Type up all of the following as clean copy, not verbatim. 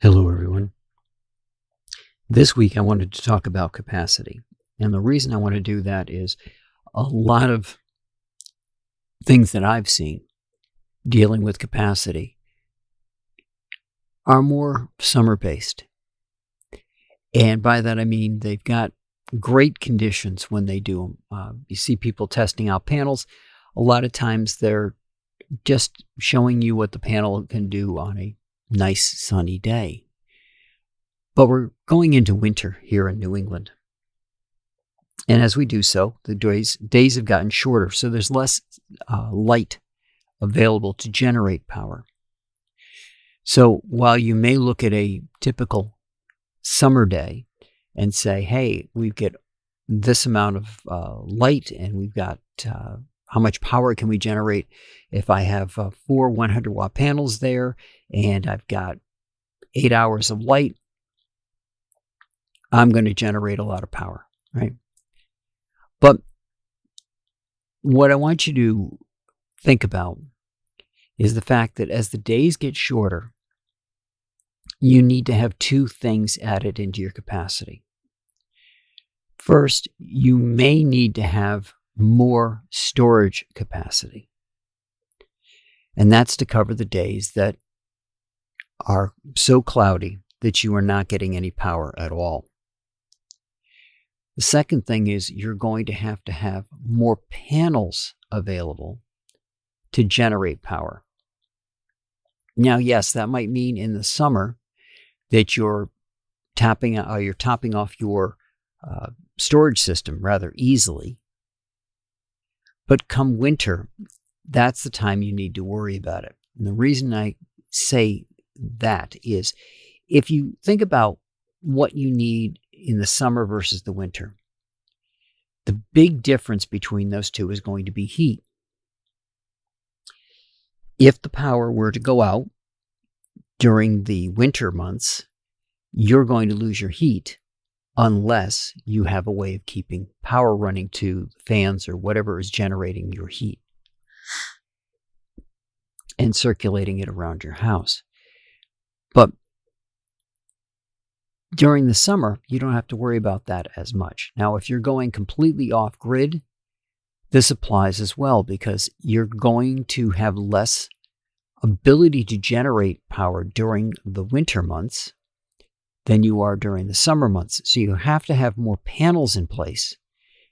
Hello, everyone. This week I wanted to talk about capacity. And the reason I want to do that is a lot of things that I've seen dealing with capacity are more summer based. And by that I mean they've got great conditions when they do them. You see people testing out panels. A lot of times they're just showing you what the panel can do on a nice sunny day. But we're going into winter here in New England. And as we do so, the days have gotten shorter, so there's less light available to generate power. So while you may look at a typical summer day and say, hey, we get this amount of light and we've got how much power can we generate if I have 4 100-watt panels there and I've got 8 hours of light, I'm going to generate a lot of power, right? But what I want you to think about is the fact that as the days get shorter, you need to have two things added into your capacity. First, you may need to have more storage capacity. And that's to cover the days that are so cloudy that you are not getting any power at all. The second thing is you're going to have more panels available to generate power. Now, yes, that might mean in the summer that you're topping off your storage system rather easily. But come winter, that's the time you need to worry about it. And the reason I say that is if you think about what you need in the summer versus the winter, the big difference between those two is going to be heat. If the power were to go out during the winter months, you're going to lose your heat unless you have a way of keeping power running to fans or whatever is generating your heat and circulating it around your house. But during the summer, you don't have to worry about that as much. Now, if you're going completely off grid, this applies as well because you're going to have less ability to generate power during the winter months than you are during the summer months. So you have to have more panels in place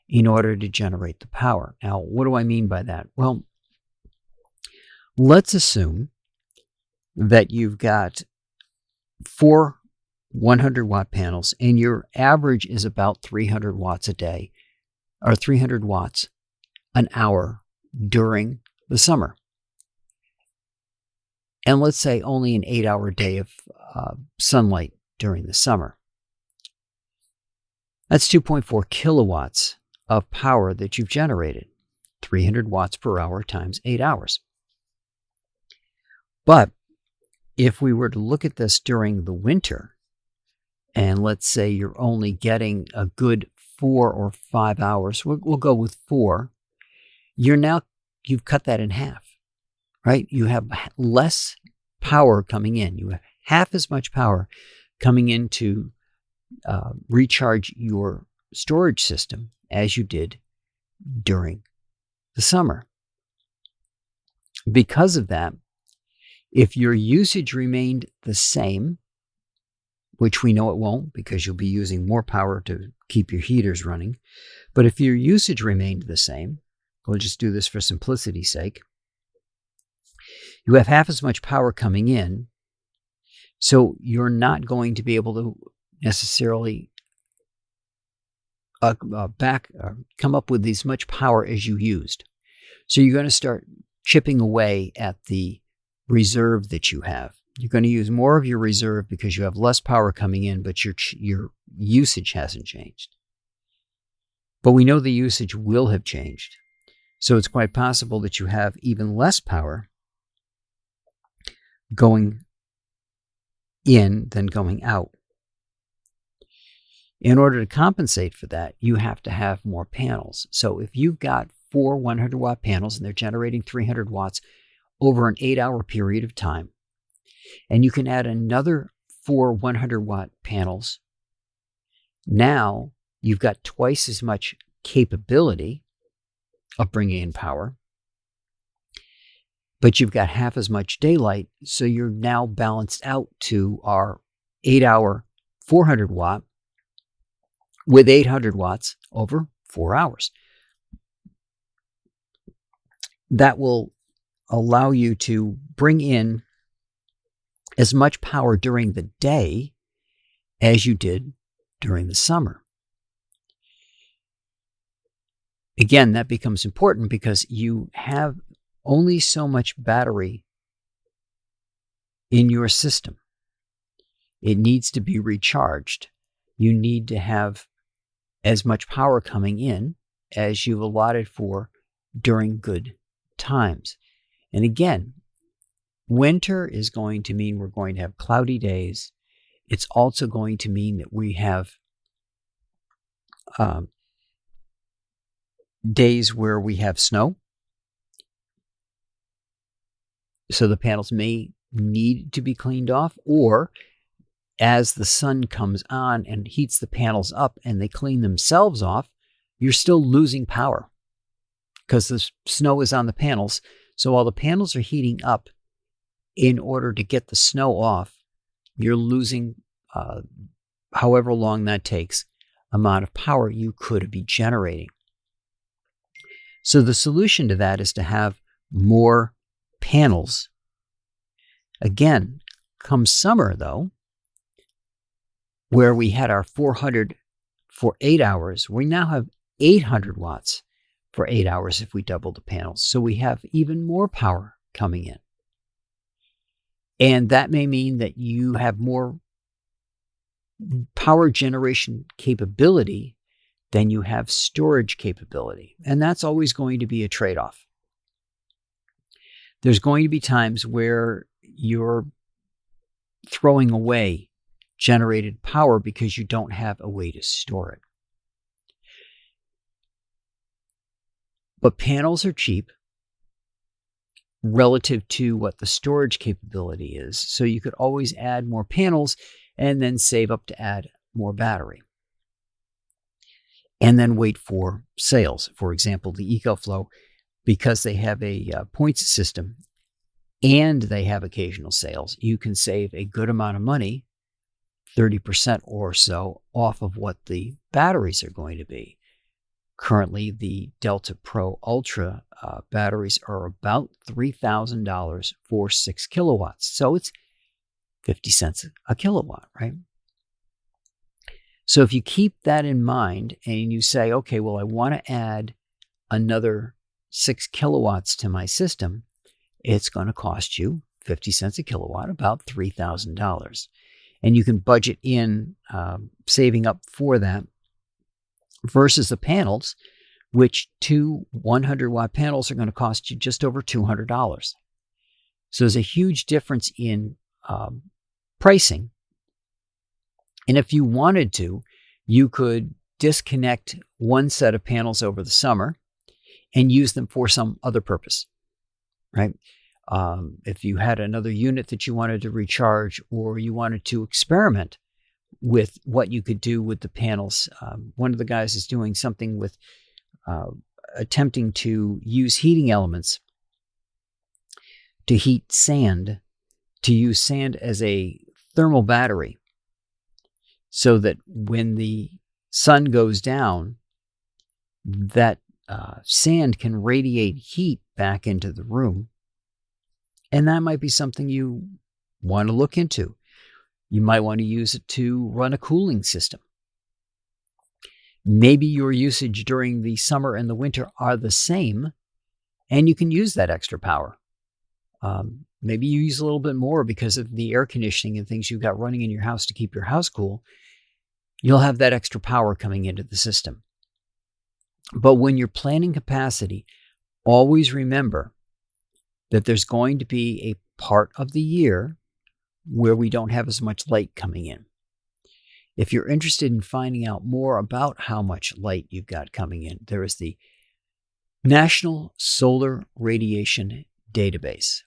in order to generate the power. Now, what do I mean by that? Well, let's assume that you've got 4 100-watt panels and your average is about 300 watts a day or 300 watts an hour during the summer. And let's say only an 8-hour day of sunlight during the summer. That's 2.4 kilowatts of power that you've generated, 300 watts per hour times 8 hours. But if we were to look at this during the winter, and let's say you're only getting a good 4 or 5 hours, we'll go with 4, you've cut that in half, right? You have less power coming in. You have half as much power coming in to recharge your storage system as you did during the summer. Because of that, if your usage remained the same, which we know it won't because you'll be using more power to keep your heaters running, but if your usage remained the same, we'll just do this for simplicity's sake, you have half as much power coming in, so you're not going to be able to necessarily come up with as much power as you used. So you're going to start chipping away at the reserve that you have. You're going to use more of your reserve because you have less power coming in, but your usage hasn't changed. But we know the usage will have changed. So it's quite possible that you have even less power going in than going out. In order to compensate for that, you have to have more panels. So if you've got 4 100-watt panels and they're generating 300 watts over an 8-hour period of time, and you can add another 4 100-watt panels, now you've got twice as much capability of bringing in power, but you've got half as much daylight, so you're now balanced out to our 8-hour 400-watt with 800 watts over 4 hours. That will allow you to bring in as much power during the day as you did during the summer. Again, that becomes important because you have only so much battery in your system. It needs to be recharged. You need to have as much power coming in as you've allotted for during good times. And again, winter is going to mean we're going to have cloudy days. It's also going to mean that we have days where we have snow. So the panels may need to be cleaned off, or as the sun comes on and heats the panels up and they clean themselves off, you're still losing power because the snow is on the panels. So while the panels are heating up, in order to get the snow off, you're losing however long that takes amount of power you could be generating. So the solution to that is to have more panels. Again, come summer though, where we had our 400 for 8 hours, we now have 800 watts for 8 hours if we double the panels. So we have even more power coming in. And that may mean that you have more power generation capability than you have storage capability. And that's always going to be a trade-off. There's going to be times where you're throwing away generated power because you don't have a way to store it. But panels are cheap relative to what the storage capability is. So you could always add more panels and then save up to add more battery. And then wait for sales. For example, the EcoFlow, because they have a points system and they have occasional sales, you can save a good amount of money, 30% or so, off of what the batteries are going to be. Currently, the Delta Pro Ultra batteries are about $3,000 for 6 kilowatts. So it's 50 cents a kilowatt, right? So if you keep that in mind and you say, okay, well, I want to add another 6 kilowatts to my system, it's going to cost you 50 cents a kilowatt, about $3,000. And you can budget in saving up for that versus the panels, which 2 100-watt panels are going to cost you just over $200. So there's a huge difference in pricing. And if you wanted to, you could disconnect one set of panels over the summer and use them for some other purpose, right? If you had another unit that you wanted to recharge or you wanted to experiment with what you could do with the panels. One of the guys is doing something with attempting to use heating elements to heat sand, to use sand as a thermal battery so that when the sun goes down, that sand can radiate heat back into the room. And that might be something you want to look into. You might want to use it to run a cooling system. Maybe your usage during the summer and the winter are the same, and you can use that extra power. Maybe you use a little bit more because of the air conditioning and things you've got running in your house to keep your house cool. You'll have that extra power coming into the system. But when you're planning capacity, always remember that there's going to be a part of the year where we don't have as much light coming in. If you're interested in finding out more about how much light you've got coming in, there is the National Solar Radiation Database.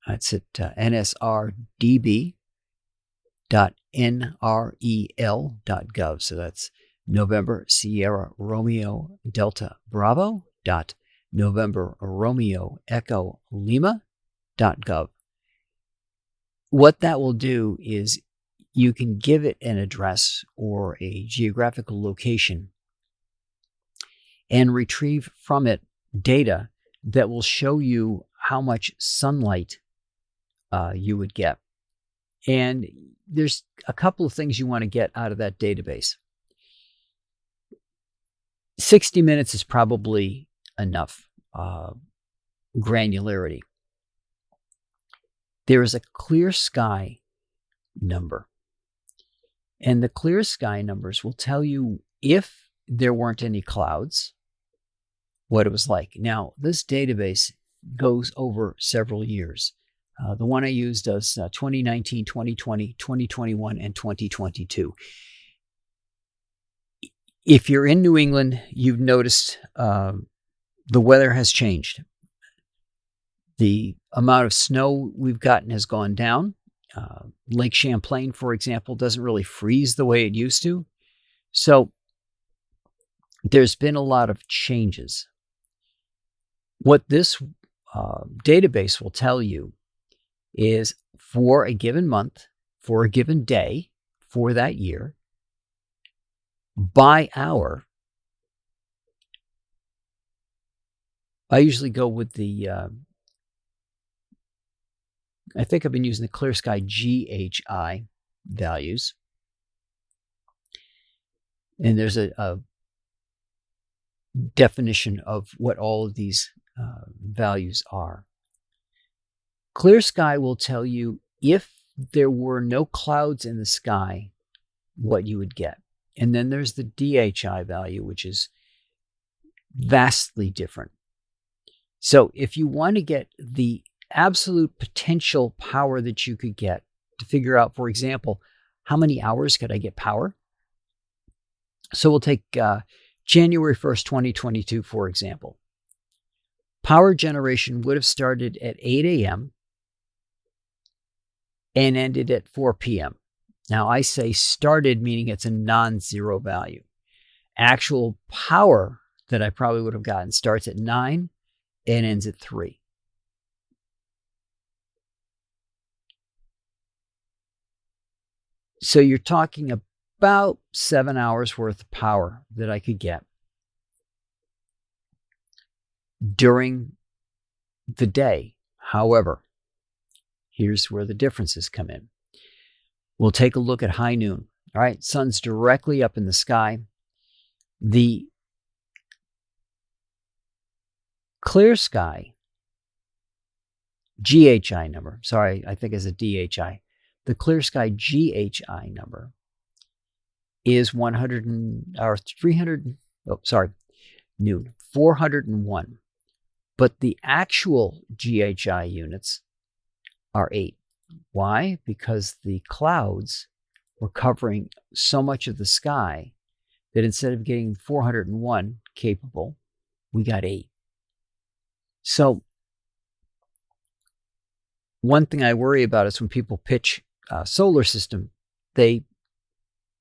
That's at NSRDB. .nrel.gov. So that's November Sierra Romeo Delta Bravo .November Romeo Echo Lima.gov. What that will do is you can give it an address or a geographical location and retrieve from it data that will show you how much sunlight you would get. And there's a couple of things you want to get out of that database. 60 minutes is probably enough granularity. There is a clear sky number. And the clear sky numbers will tell you if there weren't any clouds, what it was like. Now, this database goes over several years. The one I use does 2019, 2020, 2021, and 2022. If you're in New England, you've noticed the weather has changed. The amount of snow we've gotten has gone down. Lake Champlain, for example, doesn't really freeze the way it used to. So there's been a lot of changes. What this database will tell you is for a given month, for a given day, for that year, by hour. I usually go with the, I think I've been using the Clear Sky GHI values. And there's a definition of what all of these values are. Clear Sky will tell you if there were no clouds in the sky, what you would get. And then there's the DHI value, which is vastly different. So if you want to get the absolute potential power that you could get to figure out, for example, how many hours could I get power? So we'll take January 1st, 2022, for example. Power generation would have started at 8 a.m. and ended at 4 p.m. Now, I say started, meaning it's a non-zero value. Actual power that I probably would have gotten starts at 9 and ends at 3. So you're talking about 7 hours worth of power that I could get during the day. However, here's where the differences come in. We'll take a look at high noon. All right, sun's directly up in the sky. The Clear Sky GHI number, sorry, I think it's a DHI. The Clear Sky GHI number is 401. But the actual GHI units are 8. Why? Because the clouds were covering so much of the sky that instead of getting 401 capable, we got 8. So one thing I worry about is when people pitch a solar system, they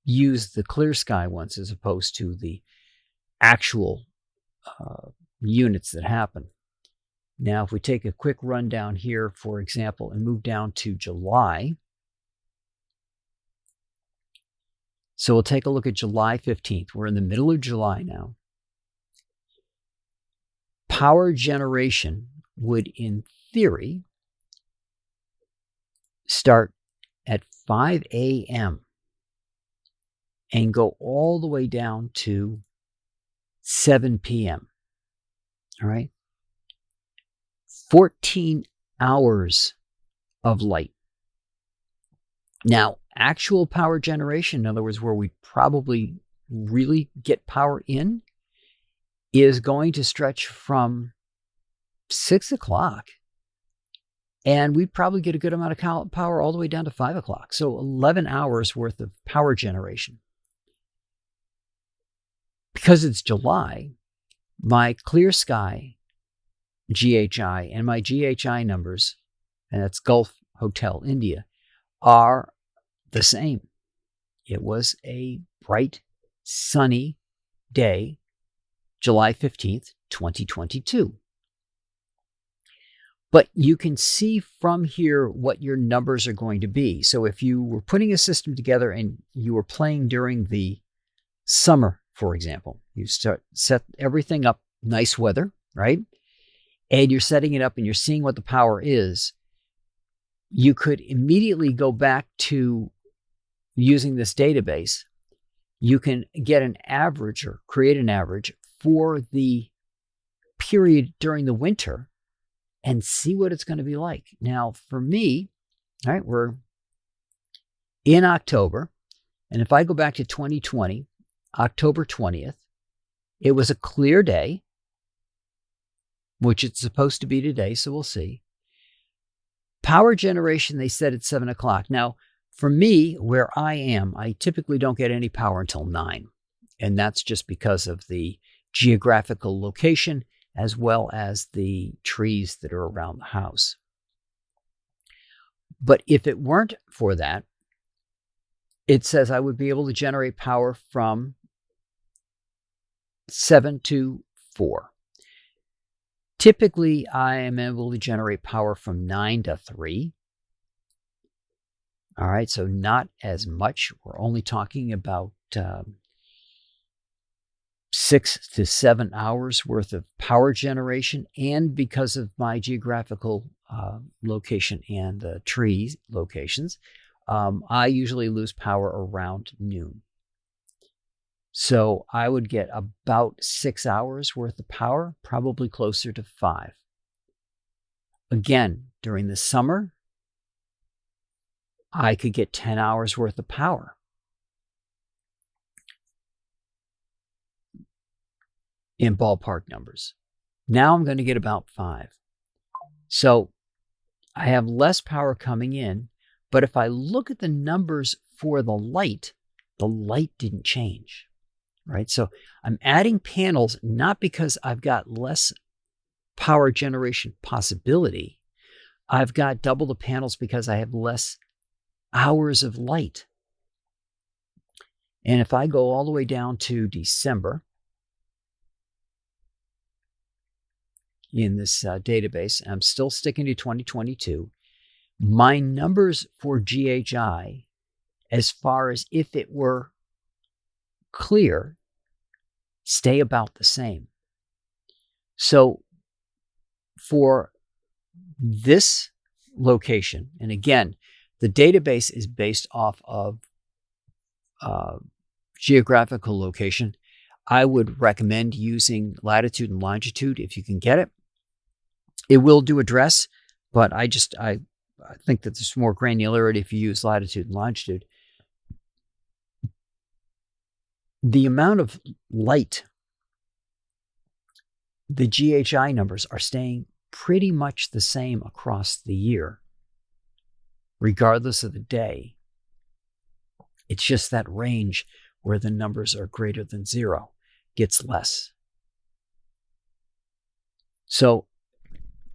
use the Clear Sky ones as opposed to the actual units that happen. Now, if we take a quick rundown here, for example, and move down to July. So we'll take a look at July 15th. We're in the middle of July now. Power generation would, in theory, start at 5 a.m. and go all the way down to 7 p.m. All right? 14 hours of light. Now, actual power generation, in other words, where we probably really get power in, is going to stretch from 6 o'clock. And we probably get a good amount of power all the way down to 5 o'clock. So 11 hours worth of power generation. Because it's July, my Clear Sky GHI and my GHI numbers, and that's Gulf Hotel India, are the same. It was a bright, sunny day, July 15th, 2022. But you can see from here what your numbers are going to be. So if you were putting a system together and you were playing during the summer, for example, you set everything up, nice weather, right? And you're setting it up and you're seeing what the power is. You could immediately go back to using this database. You can get an average or create an average for the period during the winter and see what it's going to be like. Now, for me, all right, we're in October. And if I go back to 2020, October 20th, it was a clear day, which it's supposed to be today, so we'll see. Power generation, they said at 7 o'clock. Now, for me, where I am, I typically don't get any power until 9. And that's just because of the geographical location as well as the trees that are around the house. But if it weren't for that, it says I would be able to generate power from 7 to 4. Typically, I am able to generate power from 9 to 3. All right, so not as much. We're only talking about 6 to 7 hours worth of power generation. And because of my geographical location and the tree locations, I usually lose power around noon. So I would get about 6 hours worth of power, probably closer to 5. Again, during the summer, I could get 10 hours worth of power. In ballpark numbers. Now I'm going to get about 5. So I have less power coming in, but if I look at the numbers for the light didn't change, right? So I'm adding panels not because I've got less power generation possibility. I've got double the panels because I have less hours of light. And if I go all the way down to December, in this database, I'm still sticking to 2022. My numbers for GHI, as far as if it were clear, stay about the same. So for this location, and again, the database is based off of geographical location. I would recommend using latitude and longitude if you can get it. It will do address, but I think that there's more granularity if you use latitude and longitude. The amount of light, the GHI numbers are staying pretty much the same across the year, regardless of the day. It's just that range where the numbers are greater than 0 gets less. So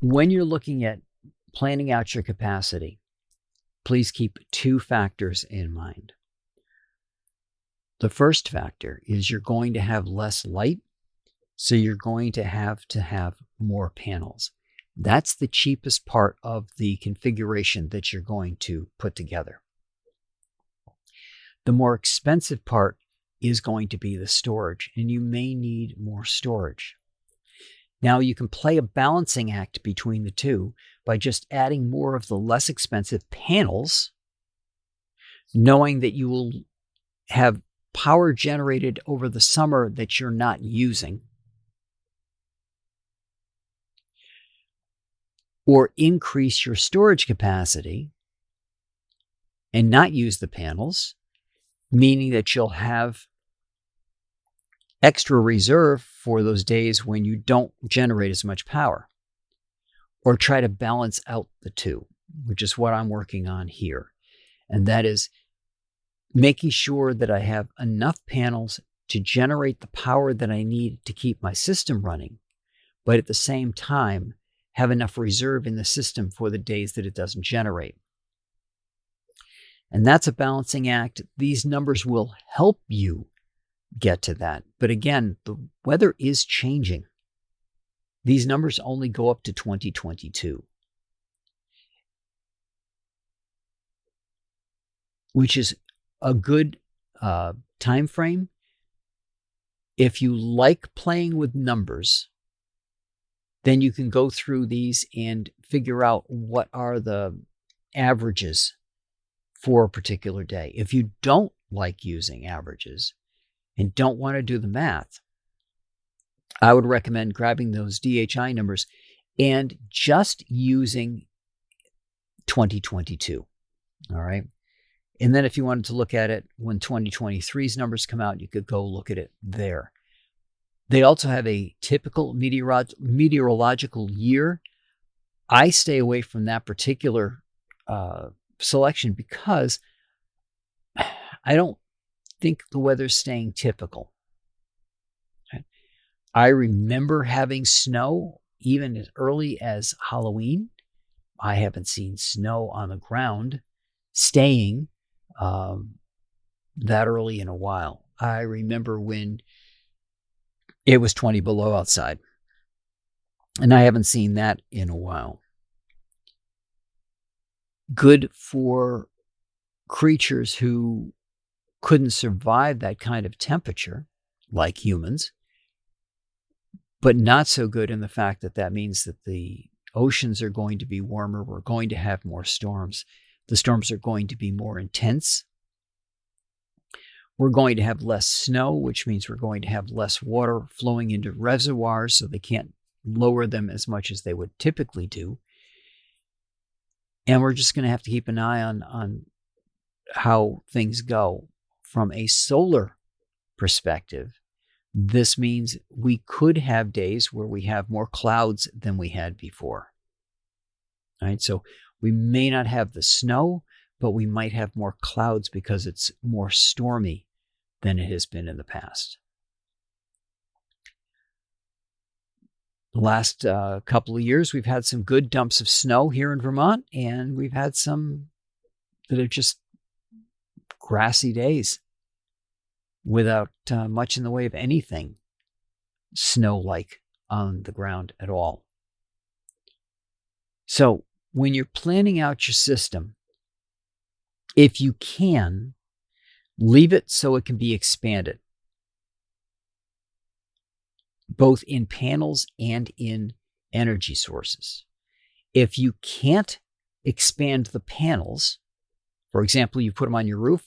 when you're looking at planning out your capacity, please keep 2 factors in mind. The first factor is you're going to have less light, so you're going to have more panels. That's the cheapest part of the configuration that you're going to put together. The more expensive part is going to be the storage, and you may need more storage. Now, you can play a balancing act between the two by just adding more of the less expensive panels, knowing that you will have power generated over the summer that you're not using, or increase your storage capacity and not use the panels, meaning that you'll have extra reserve for those days when you don't generate as much power, or try to balance out the two, which is what I'm working on here. And that is making sure that I have enough panels to generate the power that I need to keep my system running, but at the same time, have enough reserve in the system for the days that it doesn't generate. And that's a balancing act. These numbers will help you get to that. But again, the weather is changing. These numbers only go up to 2022, which is a good time frame. If you like playing with numbers, then you can go through these and figure out what are the averages for a particular day. If you don't like using averages and don't want to do the math, I would recommend grabbing those DHI numbers and just using 2022. All right. And then if you wanted to look at it when 2023's numbers come out, you could go look at it there. They also have a typical meteorological year. I stay away from that particular selection because I don't think the weather's staying typical. Okay. I remember having snow even as early as Halloween. I haven't seen snow on the ground staying that early in a while. I remember when it was 20 below outside, and I haven't seen that in a while. Good for creatures who couldn't survive that kind of temperature, like humans, but not so good in the fact that that means that the oceans are going to be warmer. We're going to have more storms. The storms are going to be more intense. We're going to have less snow, which means we're going to have less water flowing into reservoirs, so they can't lower them as much as they would typically do. And we're just going to have to keep an eye on how things go. From a solar perspective, this means we could have days where we have more clouds than we had before. All right, so we may not have the snow, but we might have more clouds because it's more stormy than it has been in the past. The last couple of years, we've had some good dumps of snow here in Vermont, and we've had some that are just grassy days without much in the way of anything snow-like on the ground at all. So when you're planning out your system, if you can, leave it so it can be expanded, both in panels and in energy sources. If you can't expand the panels, for example, you put them on your roof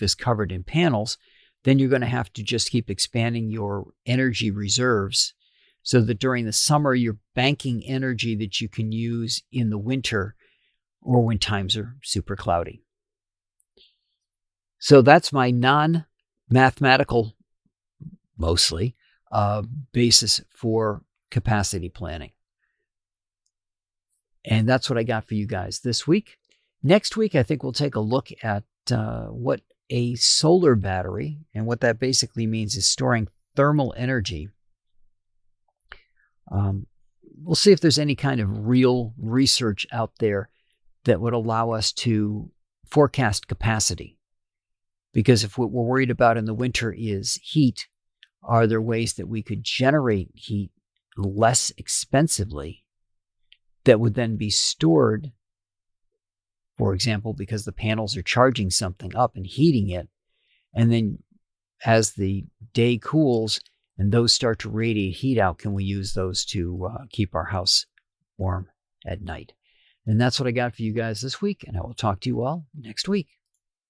is covered in panels, then you're going to have to just keep expanding your energy reserves so that during the summer you're banking energy that you can use in the winter or when times are super cloudy. So that's my non-mathematical, mostly, basis for capacity planning. And that's what I got for you guys this week. Next week, I think we'll take a look at what a solar battery, and what that basically means is storing thermal energy. We'll see if there's any kind of real research out there that would allow us to forecast capacity. Because if what we're worried about in the winter is heat, are there ways that we could generate heat less expensively that would then be stored, for example, because the panels are charging something up and heating it, and then as the day cools and those start to radiate heat out, can we use those to keep our house warm at night? And that's what I got for you guys this week, and I will talk to you all next week.